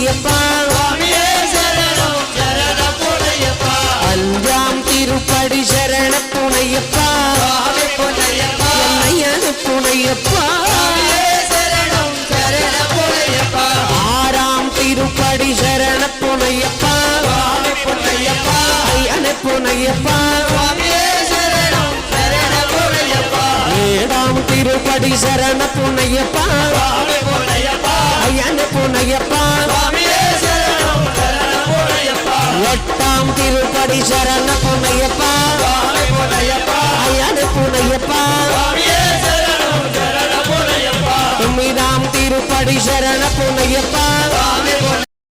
பொன்னையப்பா அஞ்சாம் திருப்படி சரண புனையப்பா என்னையனு புனையப்பா ஆறாம் திருப்படி சரண புனையப்பா ஐயனு புனையப்பா ஏழாம் திருப்படி சரண புனையப்பா ஐயனு புனையப்பா எட்டாம் திருப்படி சரண புனையப்பா ஐயனு புனையப்பா ஒன்பதாம் திருப்படி சரண புனையப்பா